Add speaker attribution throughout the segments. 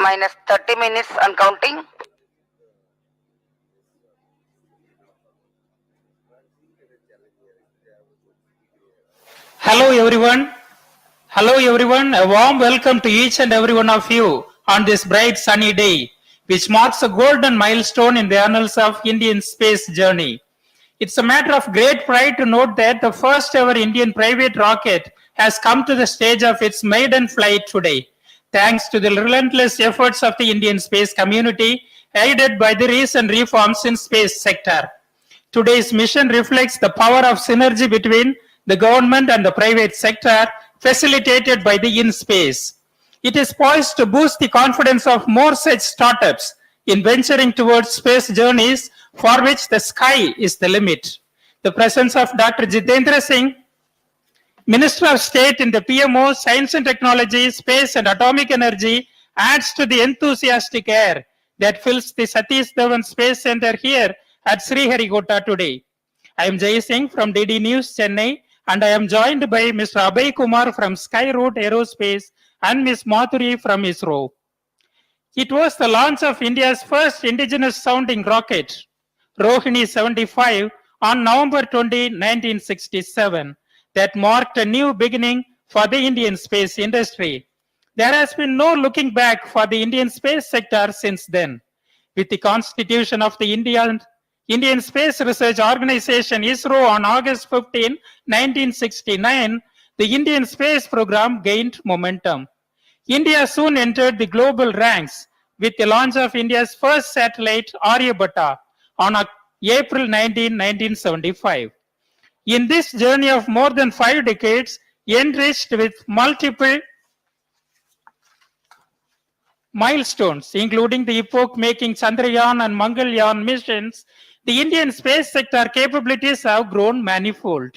Speaker 1: minus 30 minutes and counting.
Speaker 2: Hello everyone. Hello everyone. A warm welcome to each and every one of you on this bright sunny day, which marks a golden milestone in the annals of Indian space journey. It's a matter of great pride to note that the first ever Indian private rocket has come to the stage of its maiden flight today, thanks to the relentless efforts of the Indian space community, aided by the recent reforms in space sector. Today's mission reflects the power of synergy between the government and the private sector, facilitated by the InSpace. It is poised to boost the confidence of more such startups in venturing towards space journeys for which the sky is the limit. The presence of Dr. Jitendra Singh, Minister of State in the PMO, Science and Technology, Space and Atomic Energy, adds to the enthusiastic air that fills the Satish Dhawan Space Center here at Sriharikota today. I am Jay Singh from DD News, Chennai, and I am joined by Mr. Abhay Kumar from Skyroot Aerospace and Ms. Mathuri from ISRO. It was the launch of India's first indigenous sounding rocket, Rohini 75, on November 20, 1967, that marked a new beginning for the Indian space industry. There has been no looking back for the Indian space sector since then. With the constitution of the Indian Space Research Organization ISRO on August 15, 1969, the Indian space program gained momentum. India soon entered the global ranks with the launch of India's first satellite, Aryabhatta, on April 19, 1975. In this journey of more than 5 decades, enriched with multiple milestones, including the epoch-making Chandrayaan and Mangalyaan missions, the Indian space sector capabilities have grown manifold.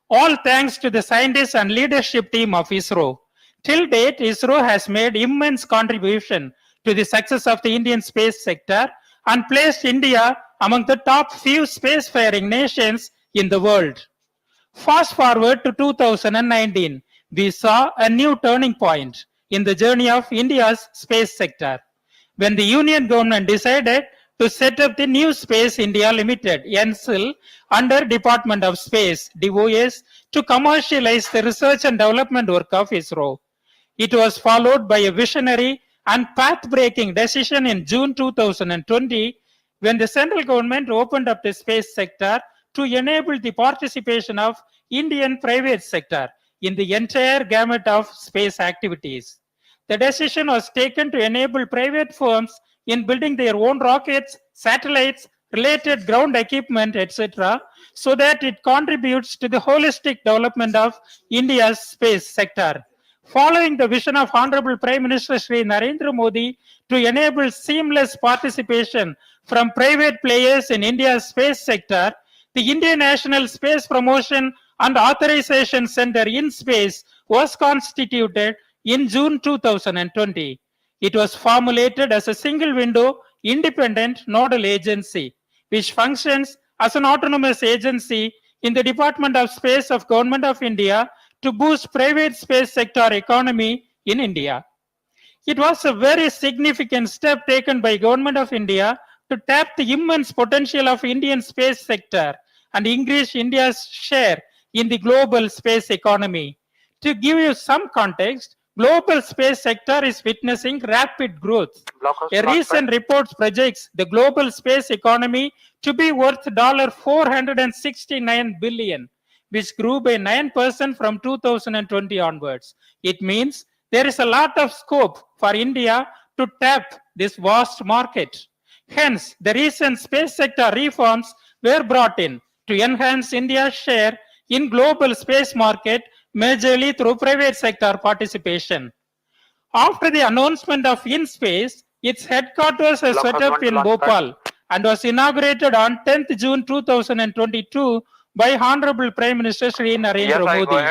Speaker 2: All thanks to the scientists and leadership team of ISRO. Till date, ISRO has made immense contribution to the success of the Indian space sector and placed India among the top few spacefaring nations in the world. Fast forward to 2019, we saw a new turning point in the journey of India's space sector, when the Union government decided to set up the New Space India Limited, NSIL, under Department of Space, DOS, to commercialize the research and development work of ISRO. It was followed by a visionary and path-breaking decision in June 2020, when the central government opened up the space sector to enable the participation of Indian private sector in the entire gamut of space activities. The decision was taken to enable private firms in building their own rockets, satellites, related ground equipment, etc., so that it contributes to the holistic development of India's space sector. Following the vision of Honorable Prime Minister Shri Narendra Modi to enable seamless participation from private players in India's space sector, the Indian National Space Promotion and Authorization Center InSpace was constituted in June 2020. It was formulated as a single window, independent nodal agency, which functions as an autonomous agency in the Department of Space of Government of India to boost private space sector economy in India. It was a very significant step taken by Government of India to tap the immense potential of Indian space sector and increase India's share in the global space economy. To give you some context, global space sector is witnessing rapid growth. A recent report projects the global space economy to be worth $469 billion, which grew by 9% from 2020 onwards. It means there is a lot of scope for India to tap this vast market. Hence, the recent space sector reforms were brought in to enhance India's share in global space market majorly through private sector participation. After the announcement of InSpace, its headquarters are set up in Bhopal and was inaugurated on 10th June 2022 by Honorable Prime Minister Shri Narendra Modi.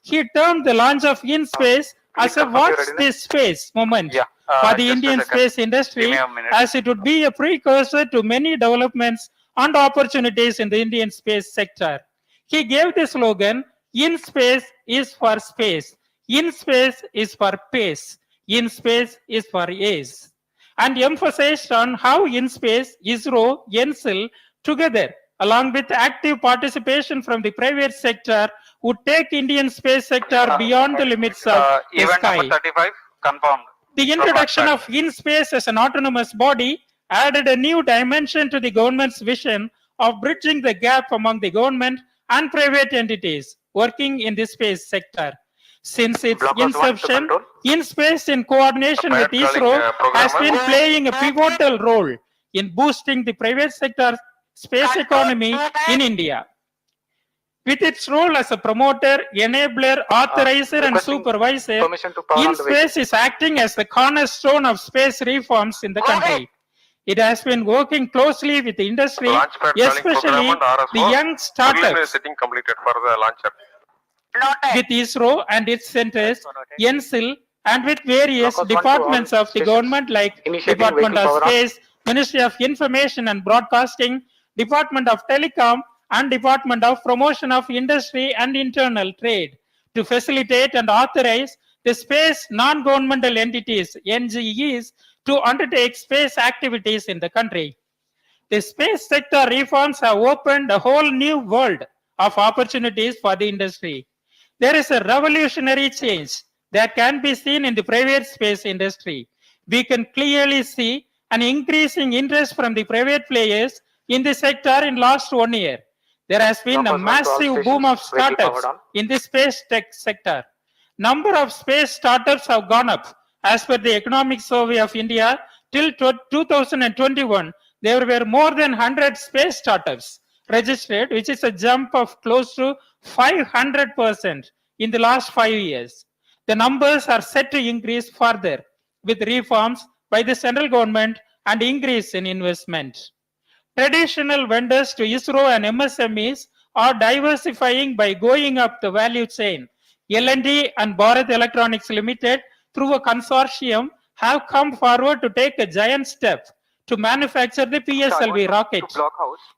Speaker 2: He termed the launch of InSpace as a watch this space moment for the Indian space industry, as it would be a precursor to many developments and opportunities in the Indian space sector. He gave the slogan, "In space is for space. In space is for pace." In space is for ACE, and emphasized on how in space ISRO, NSIL together, along with active participation from the private sector, would take Indian space sector beyond the limits of the
Speaker 3: Event
Speaker 2: sky.
Speaker 3: number 35 confirmed.
Speaker 2: The introduction of InSpace as an autonomous body added a new dimension to the government's vision of bridging the gap among the government and private entities working in the space sector. Since its
Speaker 3: Block was one to
Speaker 2: inception,
Speaker 3: control.
Speaker 2: InSpace, in coordination with
Speaker 3: Bad calling,
Speaker 2: ISRO, has
Speaker 3: programmer.
Speaker 2: been playing a pivotal role in boosting the private sector space economy in India. With its role as a promoter, enabler, authorizer, and
Speaker 3: requesting
Speaker 2: supervisor,
Speaker 3: permission to power on the way.
Speaker 2: InSpace is acting as the cornerstone of space reforms in the country. It has been working closely with the industry,
Speaker 3: Launchpad calling
Speaker 2: especially
Speaker 3: program and
Speaker 2: the
Speaker 3: RSO.
Speaker 2: young startups,
Speaker 3: Setting completed for the launcher.
Speaker 2: with ISRO and its centers, NSIL, and with various
Speaker 3: Focus 1 to
Speaker 2: departments
Speaker 3: all
Speaker 2: of the
Speaker 3: stations.
Speaker 2: government like
Speaker 3: Initiating
Speaker 2: Department
Speaker 3: vehicle
Speaker 2: of
Speaker 3: power up.
Speaker 2: Space, Ministry of Information and Broadcasting, Department of Telecom, and Department of Promotion of Industry and Internal Trade to facilitate and authorize the space non-governmental entities, NGEs, to undertake space activities in the country. The space sector reforms have opened a whole new world of opportunities for the industry. There is a revolutionary change that can be seen in the private space industry. We can clearly see an increasing interest from the private players in the sector in last 1 year. There has been a massive boom of startups in the space tech sector. Number of space startups have gone up. As per the Economic Survey of India, till 2021, there were more than 100 space startups registered, which is a jump of close to 500% in the last 5 years. The numbers are set to increase further with reforms by the central government and increase in investment. Traditional vendors to ISRO and MSMEs are diversifying by going up the value chain. L&T and Bharat Electronics Limited, through a consortium, have come forward to take a giant step to manufacture the PSLV rocket.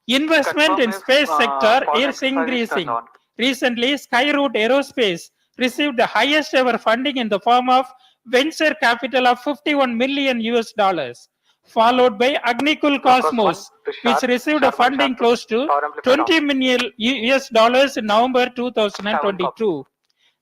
Speaker 2: Investment in space sector is increasing. Recently, Skyroot Aerospace received the highest ever funding in the form of venture capital of $51 million, followed by Agnikul Cosmos, which received a funding close to $20 million in November 2022.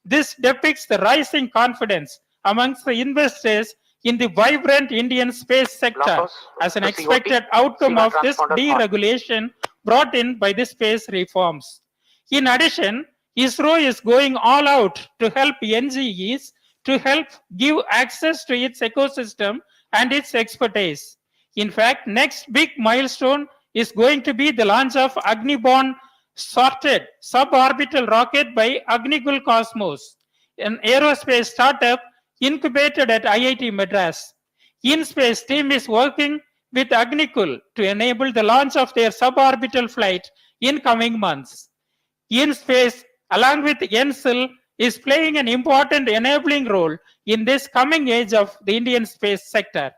Speaker 2: This depicts the rising confidence amongst the investors in the vibrant Indian space sector as an expected outcome of this deregulation brought in by the space reforms. In addition, ISRO is going all out to help NGEs to help give access to its ecosystem and its expertise. In fact, next big milestone is going to be the launch of Agni-borne sorted suborbital rocket by Agnikul Cosmos, an aerospace startup incubated at IIT Madras. InSpace team is working with Agnikul to enable the launch of their suborbital flight in coming months. InSpace, along with NSIL, is playing an important enabling role in this coming age of the Indian space sector.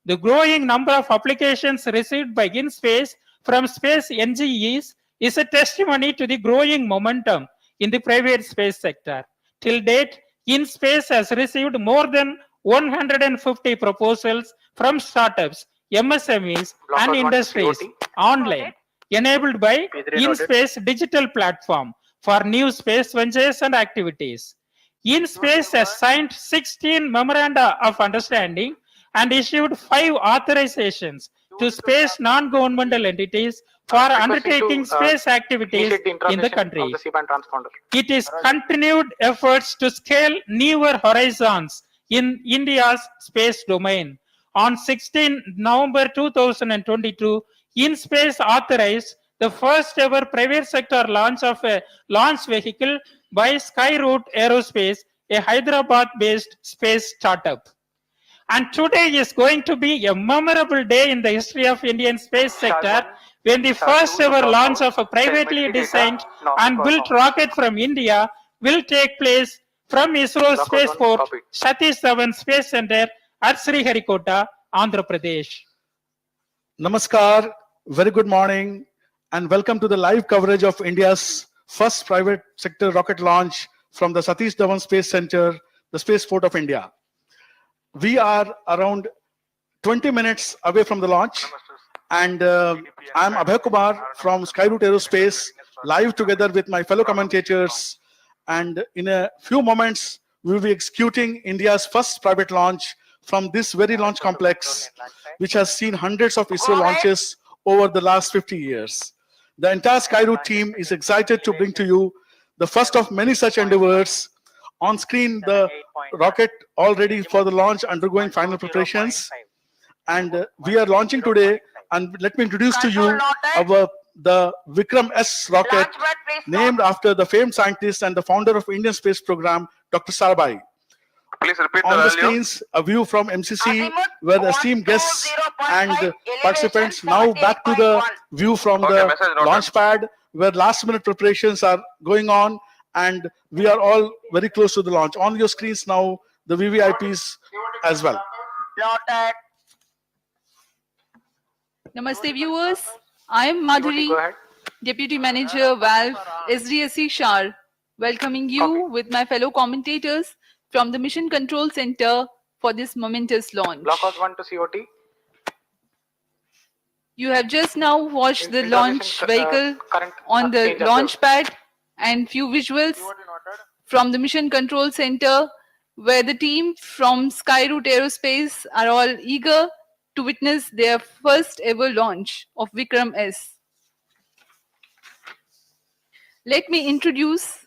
Speaker 2: The growing number of applications received by InSpace from space NGEs is a testimony to the growing momentum in the private space sector. Till date, InSpace has received more than 150 proposals from startups, MSMEs, and industries online, enabled by InSpace digital platform for new space ventures and activities. InSpace has signed 16 memoranda of understanding and issued 5 authorizations to space non-governmental entities for undertaking space activities in the country. It is continued efforts to scale newer horizons in India's space domain. On 16 November 2022, InSpace authorized the first ever private sector launch of a launch vehicle by Skyroot Aerospace, a Hyderabad-based space startup. And today is going to be a memorable day in the history of Indian space sector when the first ever launch of a privately designed and built rocket from India will take place from ISRO Spaceport Satish Dhawan Space Center at Sriharikota, Andhra Pradesh.
Speaker 4: Namaskar, very good morning, and welcome to the live coverage of India's first private sector rocket launch from the Satish Dhawan Space Center, the Spaceport of India. we are around 20 minutes away from the launch, and I'm Abhay Kumar from Skyroot Aerospace, live together with my fellow commentators. And in a few moments, we will be executing India's first private launch from this very launch complex, which has seen hundreds of ISRO launches over the last 50 years. The entire Skyroot team is excited to bring to you the first of many such endeavors. On screen, the rocket all ready for the launch, undergoing final preparations. And we are launching today. And let me introduce to you the Vikram-S rocket, named after the famed scientist and the founder of Indian space program, Dr. Sarabhai.
Speaker 3: Please repeat
Speaker 4: On
Speaker 3: the
Speaker 4: the
Speaker 3: value.
Speaker 4: screens, a view from MCC, where the esteemed guests and participants. Now back to the view from the
Speaker 3: message noted.
Speaker 4: launch pad, where last minute preparations are going on, and we are all very close to the launch. On your screens now, the VVIPs as well.
Speaker 1: Noted.
Speaker 5: Namaste viewers, I am
Speaker 3: Go
Speaker 5: Madhuri,
Speaker 3: ahead.
Speaker 5: Deputy Manager Valve SDSC SHAR, welcoming you with my fellow commentators from the Mission Control Center for this momentous launch.
Speaker 3: Blockhouse 1 to COT.
Speaker 5: You have just now watched the launch vehicle
Speaker 3: Current
Speaker 5: on the
Speaker 3: change of
Speaker 5: launch pad and few visuals from the Mission Control Center, where the team from Skyroot Aerospace are all eager to witness their first ever launch of Vikram-S. Let me introduce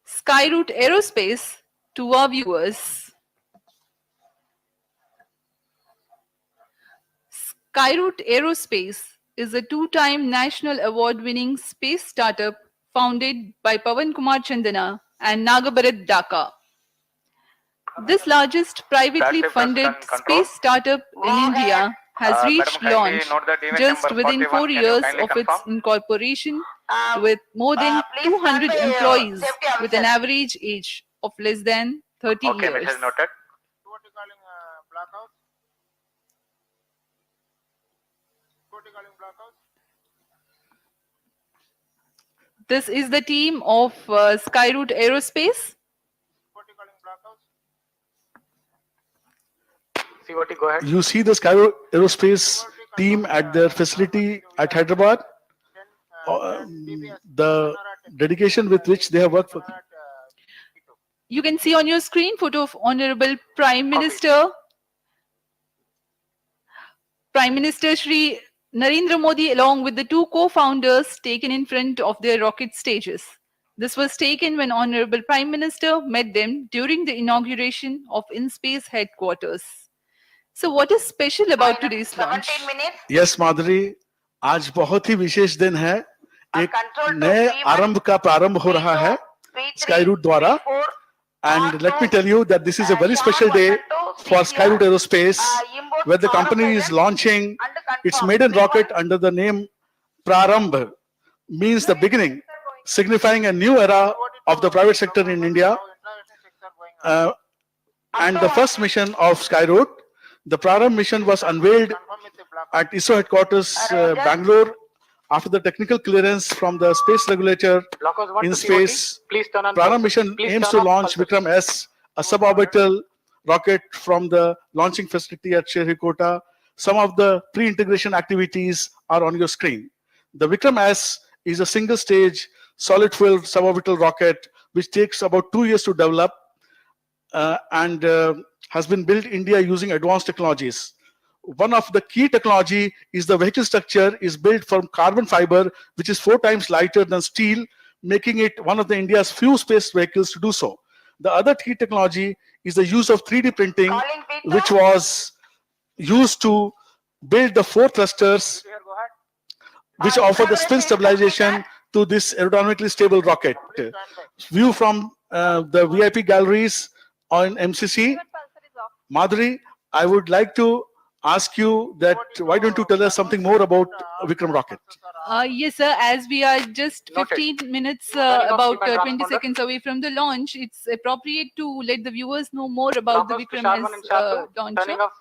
Speaker 5: Skyroot Aerospace to our viewers. Skyroot Aerospace is a two-time national award-winning space startup founded by Pawan Kumar Chandana and Nagabharat Dhaka. This largest privately
Speaker 3: Battery
Speaker 5: funded
Speaker 3: production control.
Speaker 5: space startup in India has
Speaker 3: Madam,
Speaker 5: reached
Speaker 3: kindly
Speaker 5: launch
Speaker 3: note that event
Speaker 5: just
Speaker 3: number
Speaker 5: within
Speaker 3: 41.
Speaker 5: 4
Speaker 3: Can you
Speaker 5: years
Speaker 3: kindly
Speaker 5: of its
Speaker 3: confirm?
Speaker 5: incorporation, with more than
Speaker 1: please
Speaker 5: 200
Speaker 1: convey,
Speaker 5: employees
Speaker 1: safety
Speaker 5: with an
Speaker 1: officer.
Speaker 5: average age of less than 30
Speaker 3: Okay,
Speaker 5: years.
Speaker 3: message noted.
Speaker 5: This is the team of Skyroot Aerospace.
Speaker 3: COT, go ahead.
Speaker 4: You see the Skyroot Aerospace team at their facility at Hyderabad. The dedication with which they have worked for.
Speaker 5: You can see on your screen photo of Honorable Prime Minister Shri Narendra Modi along with the two co-founders taken in front of their rocket stages. This was taken when Honorable Prime Minister met them during the inauguration of InSpace headquarters. So what is special about today's launch?
Speaker 1: 17 minutes.
Speaker 4: Yes, Madhuri, आज बहुत ही विशेष दिन है. एक
Speaker 1: control to
Speaker 4: नए
Speaker 1: P1,
Speaker 4: आरंभ का प्रारंभ हो रहा है
Speaker 1: P3,
Speaker 4: Skyroot द्वारा.
Speaker 1: P4,
Speaker 4: And let me tell you that this is a very special day for Skyroot Aerospace, where the company is launching its maiden rocket under the name Prarambh, means the beginning, signifying a new era of the private sector in India. And the first mission of Skyroot, the Prarambh mission, was unveiled at ISRO headquarters, Bangalore, after the technical clearance from the space regulator
Speaker 3: Blockhouse 1
Speaker 4: in
Speaker 3: to
Speaker 4: space.
Speaker 3: COT. Please turn on.
Speaker 4: Prarambh mission
Speaker 3: Please
Speaker 4: aims
Speaker 3: turn
Speaker 4: to
Speaker 3: off
Speaker 4: launch
Speaker 3: pulses.
Speaker 4: Vikram-S, a suborbital rocket from the launching facility at Sriharikota. Some of the pre-integration activities are on your screen. The Vikram-S is a single-stage, solid-fuel suborbital rocket which takes about 2 years to develop and has been built in India using advanced technologies. One of the key technology is the vehicle structure is built from carbon fiber, which is 4 times lighter than steel, making it one of the India's few space vehicles to do so. The other key technology is the use of 3D printing,
Speaker 1: calling P2.
Speaker 4: which was used to build the 4 thrusters, which offer the spin stabilization to this aerodynamically stable rocket. View from the VIP galleries on MCC. Madhuri, I would like to ask you that why don't you tell us something more about Vikram rocket?
Speaker 5: Yes, sir. As we are just
Speaker 3: Noted.
Speaker 5: 15 minutes,
Speaker 3: Turning off
Speaker 5: about
Speaker 3: keypad
Speaker 5: 20
Speaker 3: transponder.
Speaker 5: seconds away from the launch, it's appropriate to let the viewers know more about the
Speaker 3: Blockhouse to SHAR 1 and
Speaker 5: Vikram-S
Speaker 3: SHAR 2.
Speaker 5: launcher.
Speaker 3: Turning off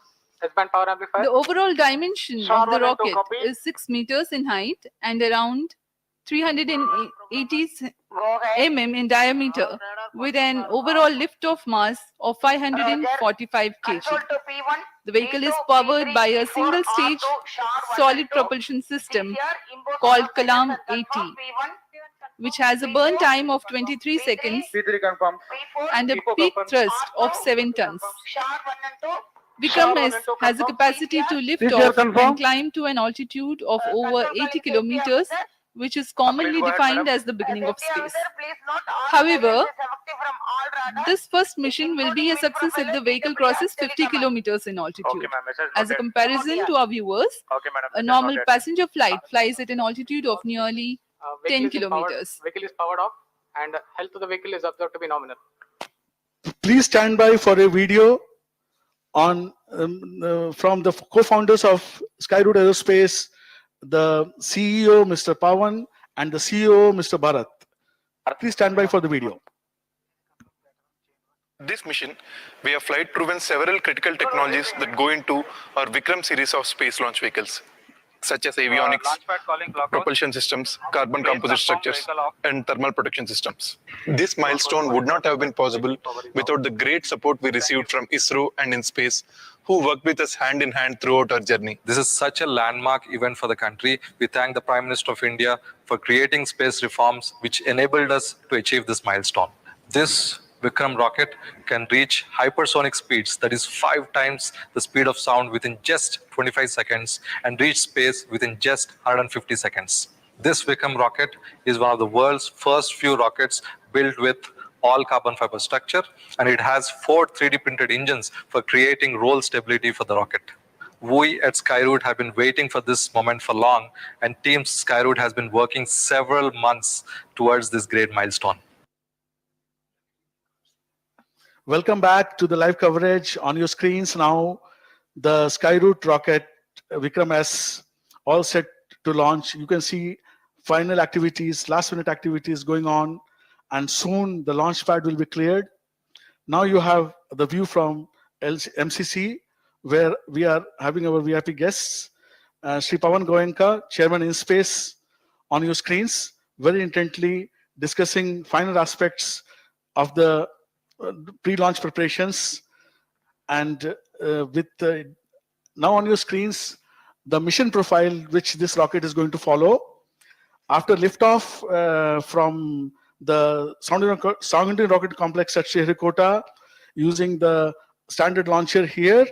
Speaker 3: S-band power amplifier.
Speaker 5: The overall dimension
Speaker 3: SHAR
Speaker 5: of the
Speaker 3: 1 and 2
Speaker 5: rocket
Speaker 3: copy.
Speaker 5: is 6 meters in height and around 380
Speaker 1: Go ahead.
Speaker 5: mm in diameter with an overall lift-off mass of 545 kg.
Speaker 1: Control to P1.
Speaker 5: The vehicle is
Speaker 1: P2,
Speaker 5: powered
Speaker 1: P3,
Speaker 5: by a
Speaker 1: P4,
Speaker 5: single-stage
Speaker 1: R2, SHAR 1
Speaker 5: solid
Speaker 1: and 2.
Speaker 5: propulsion system
Speaker 1: Here, import
Speaker 5: called
Speaker 1: motor
Speaker 5: Kalam
Speaker 1: status and
Speaker 5: 80,
Speaker 1: confirm. P1,
Speaker 5: which has a burn time of 23 seconds
Speaker 3: P3 confirm.
Speaker 1: P4,
Speaker 5: and a
Speaker 3: P4
Speaker 5: peak
Speaker 3: confirm.
Speaker 5: thrust of 7 tons.
Speaker 1: SHAR 1 and 2.
Speaker 5: Vikram-S
Speaker 3: Shah 1 and 2
Speaker 5: has a
Speaker 3: confirm.
Speaker 5: capacity to lift
Speaker 3: CCR
Speaker 5: off
Speaker 3: confirm.
Speaker 5: and climb to an altitude of over
Speaker 1: Control
Speaker 5: 80
Speaker 1: calling
Speaker 5: kilometers,
Speaker 1: safety officer.
Speaker 5: which is commonly
Speaker 3: Please go ahead,
Speaker 5: defined
Speaker 3: madam.
Speaker 5: as the beginning of
Speaker 1: Safety
Speaker 5: space.
Speaker 1: officer, please note all
Speaker 5: However,
Speaker 1: guidance is effective from all radars.
Speaker 5: This first mission will be a success if the vehicle crosses 50 kilometers in altitude.
Speaker 3: ma'am. Message
Speaker 5: As a
Speaker 3: noted.
Speaker 5: comparison to our viewers,
Speaker 3: Okay, madam.
Speaker 5: a
Speaker 3: Message
Speaker 5: normal
Speaker 3: noted.
Speaker 5: passenger flight flies at an altitude of nearly 10 kilometers.
Speaker 3: Vehicle is powered off and health of the vehicle is observed to be nominal.
Speaker 4: Please stand by for a video on from the co-founders of Skyroot Aerospace, the CEO, Mr. Pawan, and the CEO, Mr. Bharat. Please stand by for the video.
Speaker 6: This mission, we have flight proven several critical technologies that go into our Vikram series of space launch vehicles, such as avionics,
Speaker 3: Launchpad calling clock.
Speaker 6: propulsion systems, carbon
Speaker 3: Base
Speaker 6: composite
Speaker 3: confirm,
Speaker 6: structures,
Speaker 3: vehicle off.
Speaker 6: and thermal protection systems. This milestone would not have been possible without the great support we received from ISRO and InSpace, who worked with us hand in hand throughout our journey.
Speaker 7: This is such a landmark event for the country. We thank the Prime Minister of India for creating space reforms which enabled us to achieve this milestone. This Vikram rocket can reach hypersonic speeds, that is 5 times the speed of sound within just 25 seconds and reach space within just 150 seconds. This Vikram rocket is one of the world's first few rockets built with all carbon fiber structure, and it has 4 3D printed engines for creating roll stability for the rocket. We at Skyroot have been waiting for this moment for long, and Team Skyroot has been working several months towards this great milestone.
Speaker 4: Welcome back to the live coverage. On your screens now, the Skyroot rocket Vikram-S, all set to launch. You can see final activities, last minute activities going on, and soon the launch pad will be cleared. Now you have the view from MCC, where we are having our VIP guests, Sri Pawan Goenka, Chairman InSpace, on your screens, very intently discussing final aspects of the pre-launch preparations. And now on your screens, the mission profile which this rocket is going to follow. After liftoff from the Sounding Rocket Complex at Sriharikota, using the standard launcher here,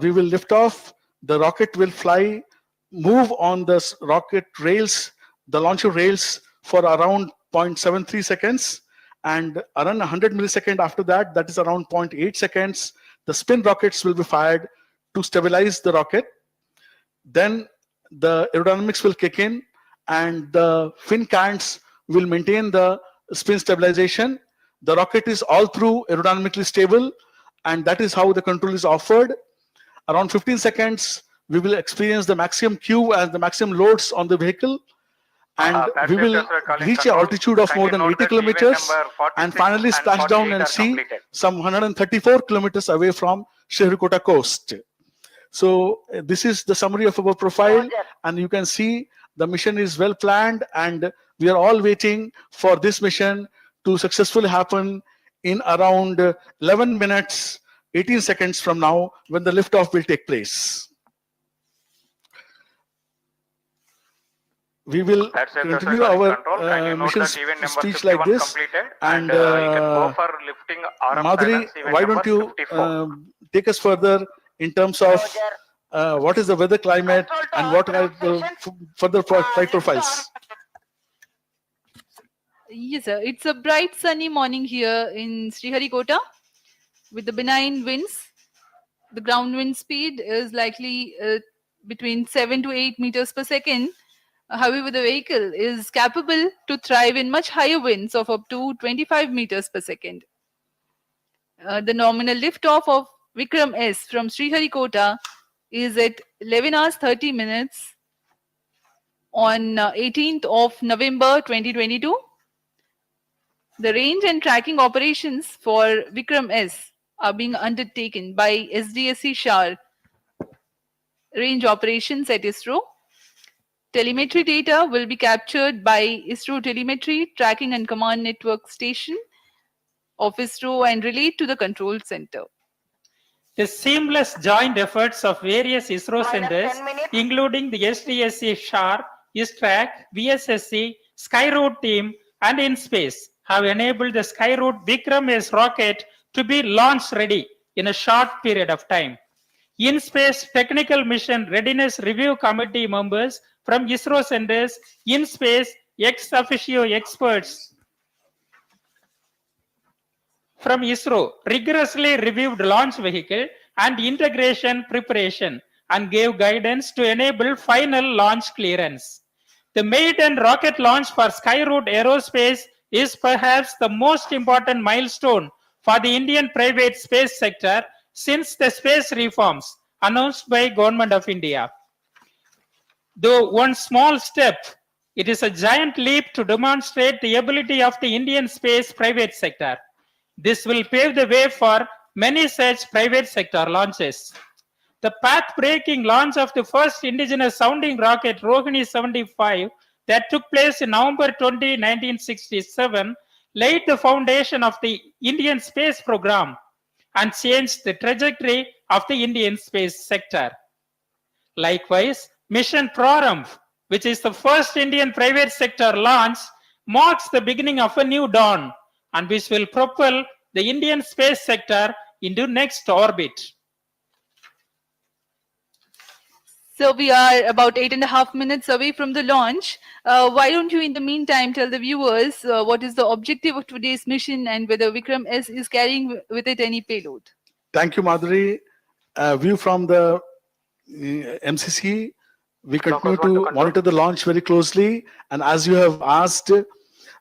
Speaker 4: we will lift off. The rocket will fly, move on the rocket rails, the launcher rails, for around 0.73 seconds, and around 100 milliseconds after that, that is around 0.8 seconds, the spin rockets will be fired to stabilize the rocket. Then the aerodynamics will kick in, and the fin cants will maintain the spin stabilization. The rocket is all through aerodynamically stable, and that is how the control is offered. Around 15 seconds, we will experience the maximum Q and the maximum loads on the vehicle, and we will reach an altitude of more than 80 kilometers, and finally splash down and see some 134 kilometers away from Sriharikota coast. So this is the summary of our profile, and you can see the mission is well planned, and we are all waiting for this mission to successfully happen in around 11 minutes, 18 seconds from now, when the liftoff will take place. We will continue our mission speech like this. And Madhuri, why don't you take us further in terms of what is the weather climate and what are the further flight profiles?
Speaker 5: Yes, sir. It's a bright sunny morning here in Sriharikota with the benign winds. The ground wind speed is likely between 7 to 8 meters per second. However, the vehicle is capable to thrive in much higher winds of up to 25 meters per second. The nominal liftoff of Vikram-S from Sriharikota is at 11 hours 30 minutes on 18th of November 2022. The range and tracking operations for Vikram-S are being undertaken by SDSC SHAR range operations at ISRO. Telemetry data will be captured by ISRO Telemetry Tracking and Command Network Station of ISRO and relayed to the control center.
Speaker 2: The seamless joint efforts of various ISRO
Speaker 1: Minus
Speaker 2: centers,
Speaker 1: 10 minutes.
Speaker 2: including the SDSC SHAR, ISTRAC, VSSC, Skyroot team, and InSpace, have enabled the Skyroot Vikram-S rocket to be launch ready in a short period of time. InSpace Technical Mission Readiness Review Committee members from ISRO centers, InSpace ex officio experts from ISRO rigorously reviewed launch vehicle and integration preparation and gave guidance to enable final launch clearance. The maiden rocket launch for Skyroot Aerospace is perhaps the most important milestone for the Indian private space sector since the space reforms announced by Government of India. Though one small step, it is a giant leap to demonstrate the ability of the Indian space private sector. This will pave the way for many such private sector launches. The path-breaking launch of the first indigenous sounding rocket Rohini 75 that took place in November 20, 1967 laid the foundation of the Indian space program and changed the trajectory of the Indian space sector. Likewise, Mission Prarambh, which is the first Indian private sector launch, marks the beginning of a new dawn and which will propel the Indian space sector into next orbit.
Speaker 5: So we are about 8.5 minutes away from the launch. Why don't you in the meantime tell the viewers what is the objective of today's mission and whether Vikram-S is carrying with it any payload?
Speaker 4: Thank you, Madhuri. View from the MCC. We continue to monitor the launch very closely. And as you have asked,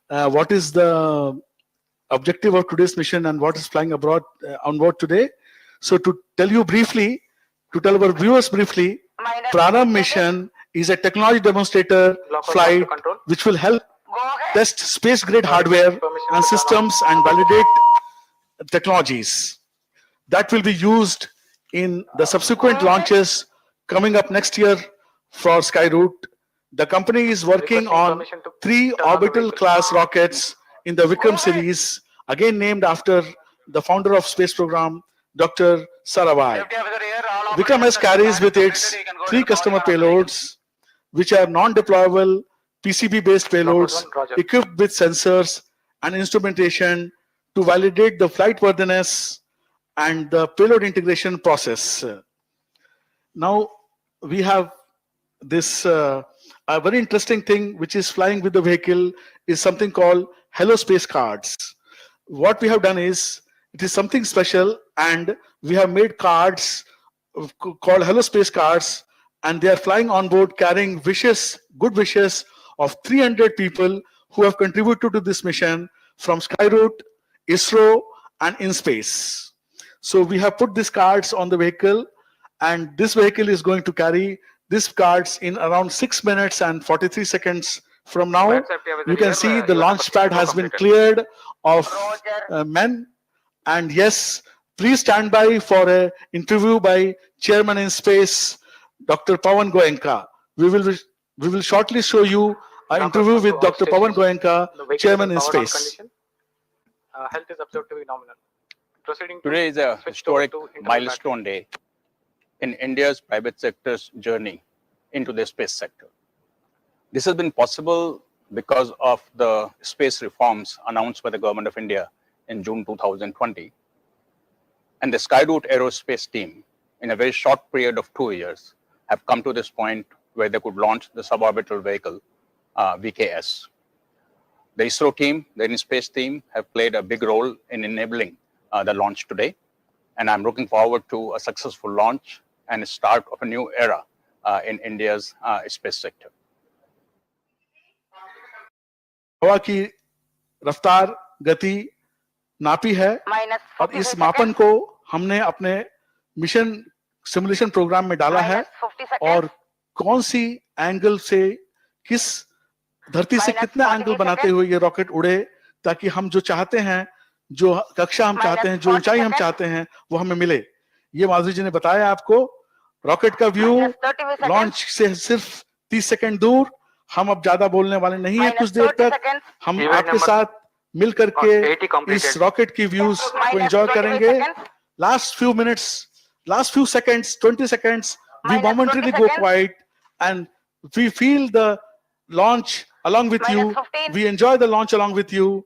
Speaker 4: what is the objective of today's mission and what is flying abroad on board today? So to tell you briefly, to tell our viewers briefly,
Speaker 1: Minus
Speaker 4: Prarambh mission is a technology demonstrator flight which will help
Speaker 1: Go ahead.
Speaker 4: test space-grade hardware and systems and validate technologies that will be used in the subsequent launches coming up next year for Skyroot. The company is working on 3 orbital class rockets in the Vikram series, again named after the founder of space program, Dr. Sarabhai. Vikram-S carries with its 3 customer payloads, which are non-deployable PCB-based payloads equipped with sensors and instrumentation to validate the flight worthiness and the payload integration process. Now, we have this a very interesting thing which is flying with the vehicle is something called Hello Space cards. What we have done is, it is something special, and we have made cards called Hello Space cards, and they are flying on board carrying wishes, good wishes of 300 people who have contributed to this mission from Skyroot, ISRO, and InSpace. So we have put these cards on the vehicle, and this vehicle is going to carry these cards in around 6 minutes and 43 seconds from now. You can see the launch pad has been cleared of men. And yes, please stand by for an interview by Chairman InSpace, Dr. Pawan Goenka. We will shortly show you an interview with Dr. Pawan Goenka, Chairman InSpace.
Speaker 3: Health is observed to be nominal. Proceeding to
Speaker 8: Today is a
Speaker 3: switch
Speaker 8: historic
Speaker 3: to internal
Speaker 8: milestone day in India's private sector's journey into the space sector. This has been possible because of the space reforms announced by the Government of India in June 2020. And the Skyroot Aerospace team, in a very short period of 2 years, have come to this point where they could launch the suborbital vehicle, VKS. The ISRO team, the InSpace team, have played a big role in enabling the launch today. And I'm looking forward to a successful launch and a start of a new era in India's space sector.
Speaker 4: हवा की रफ्तार गति नापी है
Speaker 1: Minus
Speaker 4: और
Speaker 1: 45
Speaker 4: इस मापन
Speaker 1: seconds.
Speaker 4: को हमने अपने मिशन सिमुलेशन प्रोग्राम में डाला है
Speaker 1: Minus 50 seconds.
Speaker 4: और कौन सी एंगल से किस धरती से
Speaker 1: Minus
Speaker 4: कितना
Speaker 1: 48
Speaker 4: एंगल बनाते
Speaker 1: seconds.
Speaker 4: हुए ये रॉकेट उड़े ताकि हम जो चाहते हैं, जो कक्षा हम
Speaker 1: Minus
Speaker 4: चाहते हैं, जो
Speaker 1: 40
Speaker 4: ऊंचाई हम
Speaker 1: seconds.
Speaker 4: चाहते हैं, वो हमें मिले. ये माधुरी जी ने बताया आपको. रॉकेट का व्यू
Speaker 1: Minus 30 seconds.
Speaker 4: लॉन्च से सिर्फ 30 सेकंड दूर। हम अब ज्यादा बोलने वाले नहीं है कुछ देर
Speaker 1: 30
Speaker 4: तक।
Speaker 1: seconds.
Speaker 4: हम
Speaker 3: Event
Speaker 4: आपके
Speaker 3: number
Speaker 4: साथ मिल करके
Speaker 3: 80 completed.
Speaker 4: इस रॉकेट की व्यूज को
Speaker 1: Minus
Speaker 4: एंजॉय
Speaker 1: 25
Speaker 4: करेंगे।
Speaker 1: seconds.
Speaker 4: Last few minutes, last few seconds, 20 seconds, we
Speaker 1: Minus
Speaker 4: momentarily
Speaker 1: 20
Speaker 4: go
Speaker 1: seconds.
Speaker 4: quiet and we feel the launch along with you.
Speaker 1: Minus 15.
Speaker 4: We enjoy the launch along with you.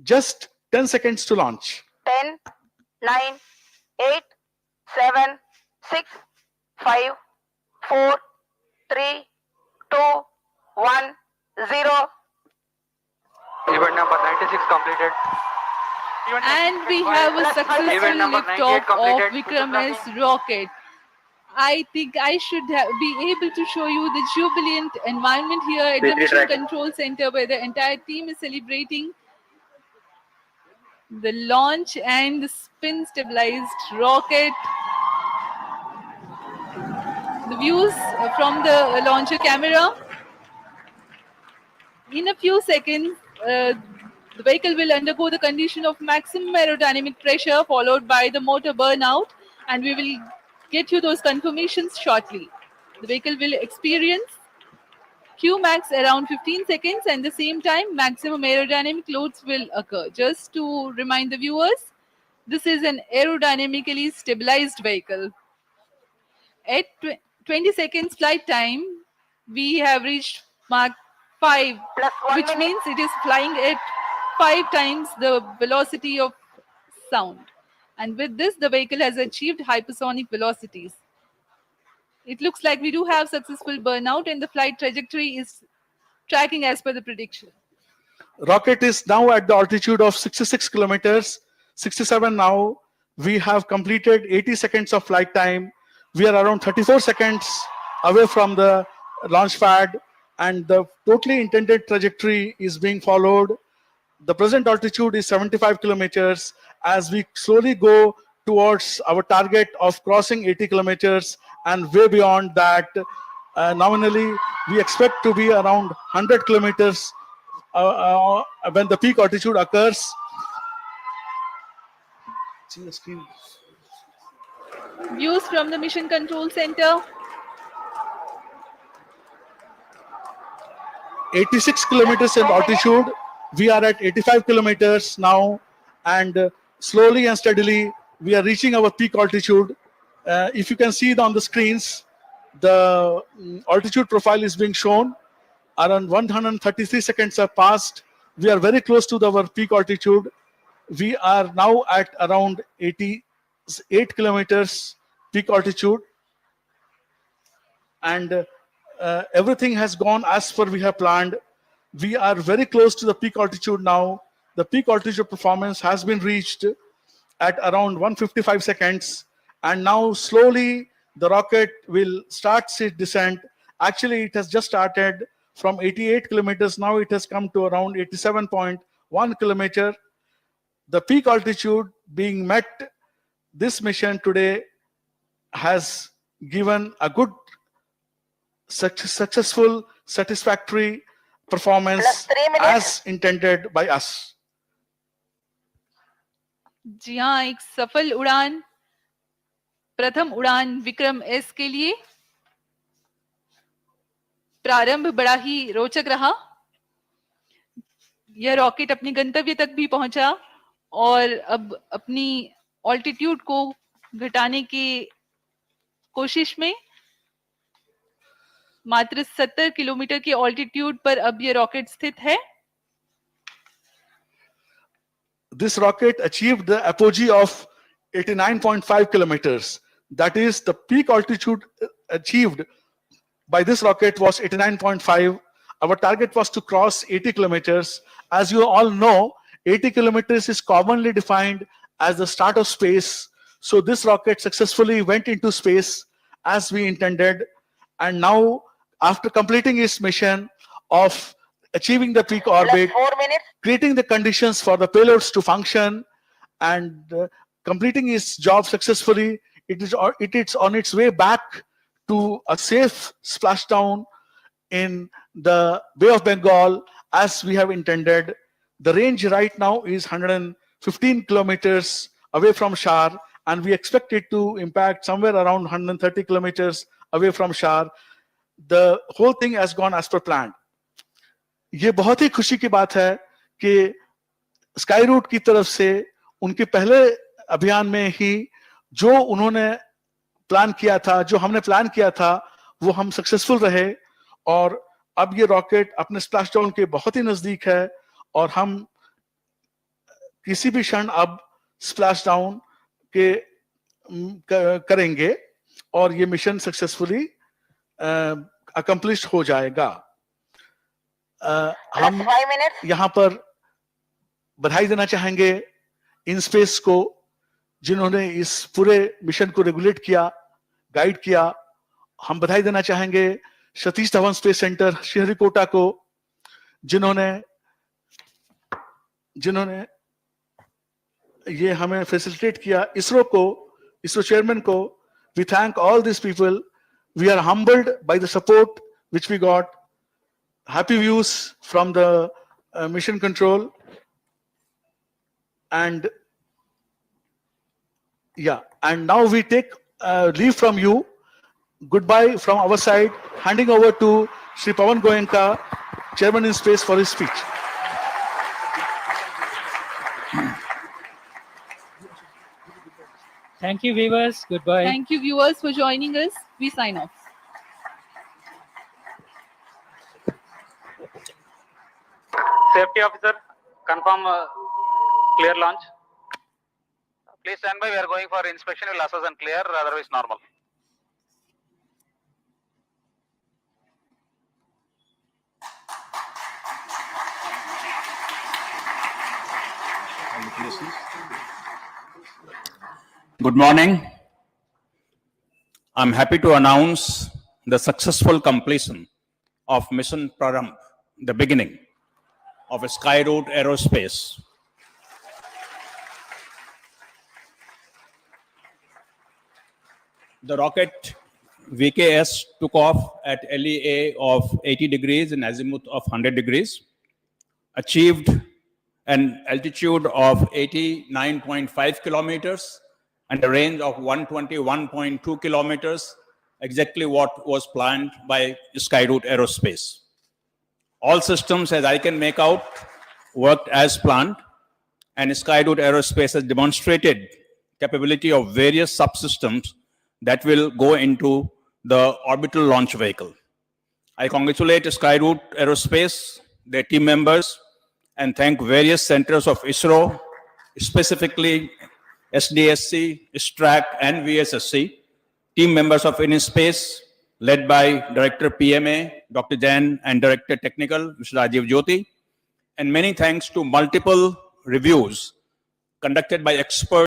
Speaker 4: Just 10 seconds to launch.
Speaker 1: 10, 9, 8, 7, 6, 5, 4, 3, 2, 1, 0.
Speaker 3: Event number 96 completed.
Speaker 5: And we have a successful
Speaker 3: Event number
Speaker 5: liftoff
Speaker 3: 98 completed.
Speaker 5: of Vikram-S rocket. I think I should be able to show you the jubilant environment here at the Mission Control Center, where the entire team is celebrating the launch and the spin stabilized rocket. The views from the launcher camera. In a few seconds, the vehicle will undergo the condition of maximum aerodynamic pressure, followed by the motor burnout, and we will get you those confirmations shortly. The vehicle will experience Qmax around 15 seconds, and at the same time, maximum aerodynamic loads will occur. Just to remind the viewers, this is an aerodynamically stabilized vehicle. At 20 seconds flight time, we have reached Mach 5,
Speaker 1: Plus 1
Speaker 5: which
Speaker 1: minute.
Speaker 5: means it is flying at 5 times the velocity of sound. And with this, the vehicle has achieved hypersonic velocities. It looks like we do have successful burnout, and the flight trajectory is tracking as per the prediction.
Speaker 4: Rocket is now at the altitude of 66 kilometers, 67 now. We have completed 80 seconds of flight time. We are around 34 seconds away from the launch pad, and the totally intended trajectory is being followed. The present altitude is 75 kilometers. As we slowly go towards our target of crossing 80 kilometers and way beyond that, nominally we expect to be around 100 kilometers when the peak altitude occurs. See the screen.
Speaker 5: Views from the Mission Control Center.
Speaker 4: 86 kilometers in altitude. We are at 85 kilometers now, and slowly and steadily we are reaching our peak altitude. If you can see it on the screens, the altitude profile is being shown. Around 133 seconds have passed. We are very close to our peak altitude. We are now at around 88 kilometers peak altitude, and everything has gone as per we have planned. We are very close to the peak altitude now. The peak altitude performance has been reached at around 155 seconds, and now slowly the rocket will start its descent. Actually, it has just started from 88 kilometers. Now it has come to around 87.1 kilometer. The peak altitude being met this mission today has given a good, successful, satisfactory performance
Speaker 1: Plus 3 minutes.
Speaker 4: as intended by us.
Speaker 5: जी हाँ, एक सफल उड़ान, प्रथम उड़ान Vikram S के लिए प्रारंभ बड़ा ही रोचक रहा। यह रॉकेट अपने गंतव्य तक भी पहुंचा और अब अपनी ऑल्टीट्यूड को घटाने की कोशिश में मात्र 70 किलोमीटर की ऑल्टीट्यूड पर अब यह रॉकेट स्थित है।
Speaker 4: This rocket achieved the apogee of 89.5 kilometers. That is, the peak altitude achieved by this rocket was 89.5. Our target was to cross 80 kilometers. As you all know, 80 kilometers is commonly defined as the start of space. So this rocket successfully went into space as we intended. And now, after completing its mission of achieving the peak
Speaker 1: Plus
Speaker 4: orbit,
Speaker 1: 4 minutes.
Speaker 4: creating the conditions for the payloads to function, and completing its job successfully, it is on its way back to a safe splashdown in the Bay of Bengal as we have intended. The range right now is 115 kilometers away from Shar, and we expect it to impact somewhere around 130 kilometers away from Shar. the whole thing has gone as per planned. ये बहुत ही खुशी की बात है कि sky root की तरफ से उनके पहले अभियान में ही जो उन्होंने प्लान किया था, जो हमने प्लान किया था, वो हम सक्सेसफुल रहे और अब ये रॉकेट अपने स्प्लैश डाउन के बहुत ही नजदीक है और हम किसी भी क्षण अब स्प्लैश डाउन के करेंगे और ये मिशन सक्सेसफुली अकम्प्लिश हो जाएगा। हम
Speaker 1: 5 minutes.
Speaker 4: यहाँ पर बधाई देना चाहेंगे इन स्पेस को, जिन्होंने इस पूरे मिशन को रेगुलेट किया, गाइड किया। हम बधाई देना चाहेंगे सतीश धवन स्पेस सेंटर श्रीहरिकोटा को, जिन्होंने ये हमें फैसिलिटेट किया। इसरो को, इसरो चेयरमैन को, we thank all these people. We are humbled by the support which we got. Happy views from the mission control. And yeah, and now we take leave from you. Goodbye from our side, handing over to Sri Pawan Goenka, Chairman in Space, for his speech.
Speaker 2: Thank you, viewers. Goodbye.
Speaker 5: Thank you, viewers, for joining us. We sign off.
Speaker 3: Safety officer, confirm clear launch. Please stand by. We are going for inspection. Will assess and clear. Otherwise, normal.
Speaker 8: Good morning. I'm happy to announce the successful completion of Mission Prarambh, the beginning of Skyroot Aerospace. The rocket VK-S took off at LEA of 80 degrees and azimuth of 100 degrees, achieved an altitude of 89.5 kilometers and a range of 121.2 kilometers, exactly what was planned by Skyroot Aerospace. All systems, as I can make out, worked as planned, and Skyroot Aerospace has demonstrated capability of various subsystems that will go into the orbital launch vehicle. I congratulate Skyroot Aerospace, their team members, and thank various centers of ISRO, specifically SDSC, STRAC, and VSSC, team members of InSpace, led by Director PMA, Dr. Jain, and Director Technical, Mr. Rajiv Jyoti. And many thanks to multiple reviews conducted by experts